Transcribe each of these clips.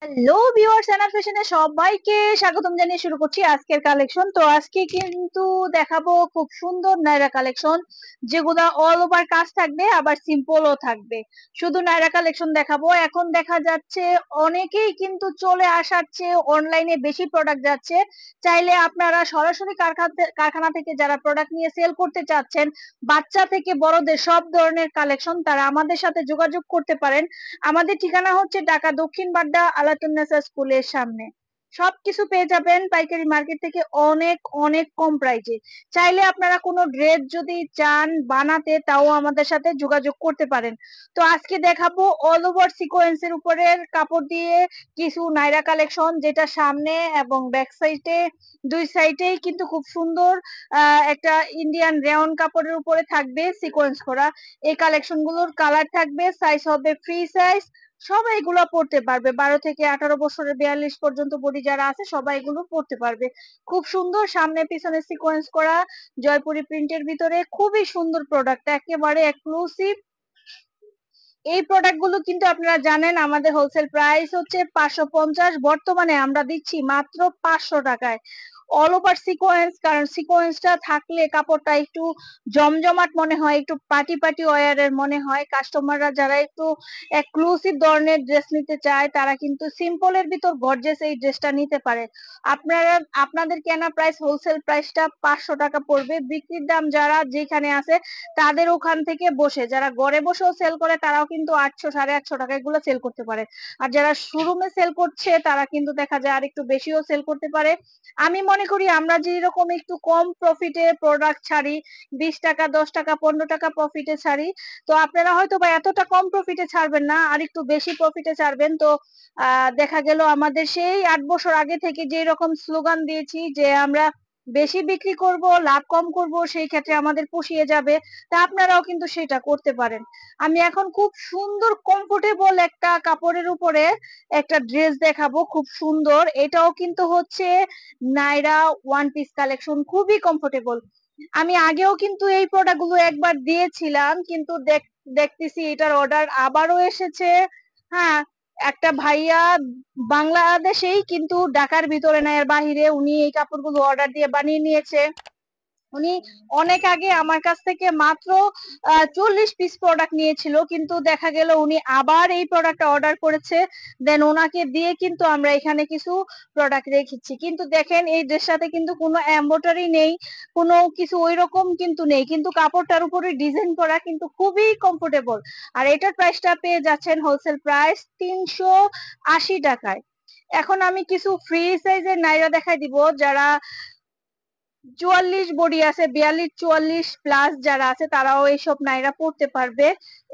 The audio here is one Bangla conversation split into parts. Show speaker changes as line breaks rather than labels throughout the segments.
হ্যালো ভিউয়ার্স, এনার ফ্যাশনে সবাইকে স্বাগতম জানিয়ে শুরু করছি আজকের কালেকশন। তো আজকে কিন্তু দেখাবো খুব সুন্দর নায়রা কালেকশন, যেগুলা অল ওভার কাজ থাকবে, আবার সিম্পলও থাকবে। শুধু নায়রা কালেকশন দেখাবো। এখন দেখা যাচ্ছে অনেকেই কিন্তু চলে আসার চেয়ে অনলাইনে বেশি প্রোডাক্ট যাচ্ছে। চাইলে আপনারা সরাসরি কারখানা থেকে যারা প্রোডাক্ট নিয়ে সেল করতে চাচ্ছেন, বাচ্চা থেকে বড়দের সব ধরনের কালেকশন, তারা আমাদের সাথে যোগাযোগ করতে পারেন। আমাদের ঠিকানা হচ্ছে ঢাকা দক্ষিণ বাড্ডা আলাতুন্নেসা স্কুলের সামনে। সবকিছু পেয়ে যাবেন পাইকারি মার্কেট থেকে অনেক অনেক কম প্রাইজে। চাইলে আপনারা কোনো ড্রেস যদি চান বানাতে, তাও আমাদের সাথে যোগাযোগ করতে পারেন। তো আজকে দেখাবো অল ওভার সিকোয়েন্সের উপরের কাপড় দিয়ে কিছু নাইরা কালেকশন, যেটা সামনে এবং ব্যাক সাইডে দুই সাইডেই কিন্তু খুব সুন্দর একটা ইন্ডিয়ান রেয়ন কাপড়ের উপরে থাকবে সিকোয়েন্স করা। এই কালেকশন গুলোর কালার থাকবে, সাইজ হবে ফ্রি সাইজ। সবাই এগুলো পড়তে পারবে, 12 থেকে 18 বছরের 42 পর্যন্ত বডি যারা আছে সবাই এগুলো পড়তে পারবে। খুব সুন্দর সামনে পিছনে সিকোয়েন্স করা জয়পুরি প্রিন্টের ভিতরে, খুবই সুন্দর প্রোডাক্ট, একেবারে এক্সক্লুসিভ। এই প্রোডাক্ট গুলো কিন্তু আপনারা জানেন আমাদের হোলসেল প্রাইস হচ্ছে 550, বর্তমানে আমরা দিচ্ছি মাত্র 500 টাকায়। অল ওভার সিকোয়েন্স, কারণ সিকোয়েন্সটা থাকলে কাপড়টা একটু জমজমাট মনে হয়, একটু পার্টি পার্টি ওয়ারের মনে হয়। কাস্টমাররা যারা একটু এক্সক্লুসিভ ধরনের ড্রেস নিতে চায়, তারা কিন্তু সিম্পলের ভিতর গর্জিয়াস এই ড্রেসটা নিতে পারে। আপনারা আপনাদের কেনা প্রাইস হোলসেল প্রাইসটা 500 টাকা পড়বে। বিক্রির দাম যারা যেখানে আছে তাদের ওখান থেকে বসে, যারা ঘরে বসেও সেল করে তারাও কিন্তু 800 850 টাকা এগুলো সেল করতে পারে। আর যারা শোরুমে সেল করছে তারা কিন্তু দেখা যায় আর একটু বেশিও সেল করতে পারে। আমি মনে করি আমরা যেরকম একটু কম প্রফিটে প্রোডাক্ট ছাড়ি, 20 টাকা 10 টাকা 15 টাকা প্রফিটে ছাড়ি, তো আপনারা হয়তো বা এতটা কম প্রফিটে ছাড়বেন না, আর একটু বেশি প্রফিটে ছাড়বেন। তো দেখা গেল আমাদের সেই 8 বছর আগে থেকে যে রকম স্লোগান দিয়েছি যে আমরা বেশি বিক্রি করব, লাভ কম করব, সেই ক্ষেত্রে আমাদের পুষিয়ে যাবে। তা আপনারাও কিন্তু সেটা করতে পারেন। আমি এখন খুব সুন্দর কমফোর্টেবল একটা কাপড়ের উপরে একটা ড্রেস দেখাবো, খুব সুন্দর। এটাও কিন্তু হচ্ছে নাইরা ওয়ান পিস কালেকশন, খুবই কমফোর্টেবল। আমি আগেও কিন্তু এই প্রোডাক্ট গুলো একবার দিয়েছিলাম, কিন্তু দেখতেছি এটার অর্ডার আবারও এসেছে। হ্যাঁ, একটা ভাইয়া বাংলাদেশেই, কিন্তু ঢাকার ভিতরে না, এর বাহিরে, উনি এই কাপড়গুলো অর্ডার দিয়ে বানিয়ে নিয়েছে। উনি অনেক আগে আমার কাছ থেকে মাত্র 40 পিস প্রোডাক্ট নিয়েছিল, কিন্তু দেখা গেল উনি আবার এই প্রোডাক্টটা অর্ডার করেছে। দেন ওনাকে দিয়ে কিন্তু আমরা এখানে কিছু প্রোডাক্ট রেখেছি। কিন্তু দেখেন এই ড্রেসটাতে কিন্তু কোনো এমব্রয়ডারি নেই, কোনো কিছু ওই রকম কিন্তু নেই, কিন্তু কাপড়টার উপরে ডিজাইন করা, কিন্তু খুবই কমফোর্টেবল। আর এটার প্রাইসটা পেয়ে যাচ্ছেন হোলসেল প্রাইস 380 টাকায়। এখন আমি কিছু ফ্রি সাইজের নাইরা দেখাই দিব, যারা 44 বডি আছে, 42 44 প্লাস যারা আছে তারাও এইসব নাইরা পড়তে পারবে।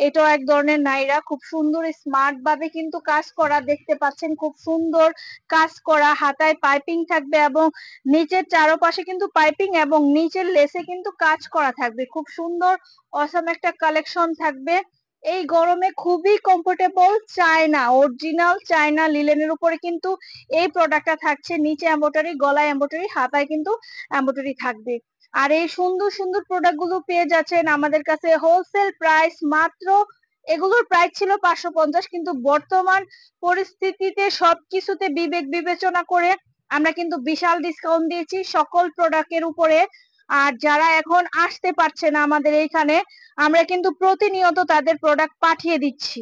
এটাও এক ধরনের নাইরা, খুব সুন্দর স্মার্ট ভাবে কিন্তু কাজ করা, দেখতে পাচ্ছেন খুব সুন্দর কাজ করা। হাতায় পাইপিং থাকবে এবং নিচের চারপাশে কিন্তু পাইপিং এবং নিচের লেসে কিন্তু কাজ করা থাকবে। খুব সুন্দর অসাম একটা কালেকশন থাকবে। এই গরমে খুবই কমফোর্টেবল, চায়না অরিজিনাল চায়না লিলেনের উপরে কিন্তু এই প্রোডাক্টটা থাকছে। নিচে এমব্রয়ডারি, গলায় এমব্রয়ডারি, হাতায় কিন্তু এমব্রয়ডারি থাকবে। আর এই সুন্দর সুন্দর প্রোডাক্ট গুলো পেয়ে যাচ্ছেন আমাদের কাছে হোলসেল প্রাইস মাত্র, এগুলোর প্রাইস ছিল 550, কিন্তু বর্তমান পরিস্থিতিতে সবকিছুতে বিবেক বিবেচনা করে আমরা কিন্তু বিশাল ডিসকাউন্ট দিয়েছি সকল প্রোডাক্টের উপরে। আর যারা এখন আসতে পারছে না আমাদের এইখানে, আমরা কিন্তু প্রতিনিয়ত তাদের প্রোডাক্ট পাঠিয়ে দিচ্ছি।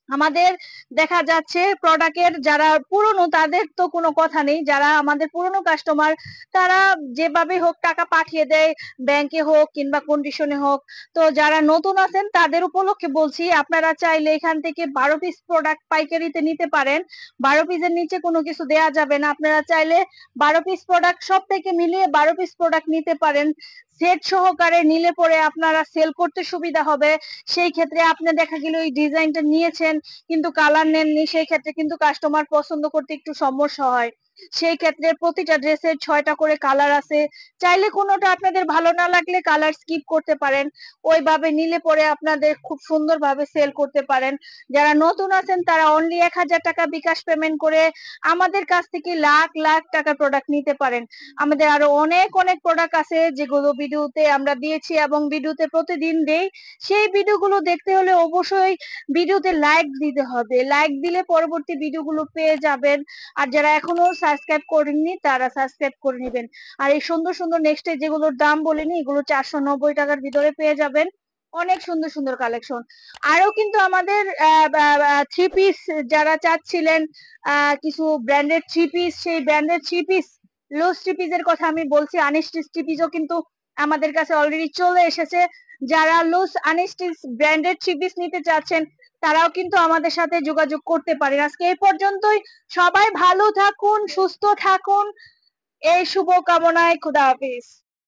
আমাদের দেখা যাচ্ছে প্রোডাক্টের যারা পুরনো তাদের তো কোনো কথা নেই, যারা আমাদের পুরনো কাস্টমার তারা যেভাবে হোক টাকা পাঠিয়ে দেয়, ব্যাংকে হোক কিংবা কন্ডিশনে হোক। তো যারা নতুন আছেন তাদের উপলক্ষে বলছি, আপনারা চাইলে এখান থেকে 12 পিস প্রোডাক্ট পাইকারিতে নিতে পারেন। 12 পিসের নিচে কোনো কিছু দেয়া যাবে না। আপনারা চাইলে 12 পিস প্রোডাক্ট সব থেকে মিলিয়ে 12 পিস প্রোডাক্ট নিতে পারেন। সেট সহকারে নিলে পরে আপনারা সেল করতে সুবিধা হবে। সেই ক্ষেত্রে আপনি দেখা গেল এই ডিজাইনটা নিয়েছেন কিন্তু কালার নেননি, সেই ক্ষেত্রে কিন্তু কাস্টমার পছন্দ করতে একটু সমস্যা হয়। সেই ক্ষেত্রে প্রতিটা ড্রেসের 6টা করে কালার আছে, চাইলে কোনোটা আপনাদের ভালো না লাগলে কালার স্কিপ করতে পারেন। ওইভাবে নিলে পরে আপনাদের খুব সুন্দরভাবে সেল করতে পারেন। যারা নতুন আছেন তারা অনলি 1000 টাকা বিকাশ পেমেন্ট করে আমাদের কাছ থেকে লাখ লাখ টাকা প্রোডাক্ট নিতে পারেন। আমাদের আরো অনেক অনেক প্রোডাক্ট আছে যেগুলো ভিডিওতে আমরা দিয়েছি এবং ভিডিওতে প্রতিদিন দেই। সেই ভিডিওগুলো দেখতে হলে অবশ্যই ভিডিওতে লাইক দিতে হবে। লাইক দিলে পরবর্তী ভিডিওগুলো পেয়ে যাবেন। আর যারা এখনো সাবস্ক্রাইব করেননি তারা সাবস্ক্রাইব করে নেবেন। আর এই সুন্দর সুন্দর নেক্সটে যেগুলোর দাম বলিনি এগুলো 490 টাকার ভিতরে পেয়ে যাবেন। অনেক সুন্দর সুন্দর কালেকশন। আরো কিন্তু আমাদের থ্রি পিস যারা চাচ্ছিলেন কিছু ব্র্যান্ডেড থ্রি পিস, সেই branded three piece loose three পিসের কথা আমি বলছি। আনস্টিচ থ্রি পিসও কিন্তু আমাদের কাছে অলরেডি চলে এসেছে। যারা loose unstitch branded three piece নিতে চাচ্ছেন তারাও কিন্তু আমাদের সাথে যোগাযোগ করতে পারেন। আজকে এই পর্যন্তই। সবাই ভালো থাকুন, সুস্থ থাকুন, এই শুভ কামনায়। খোদা হাফিজ।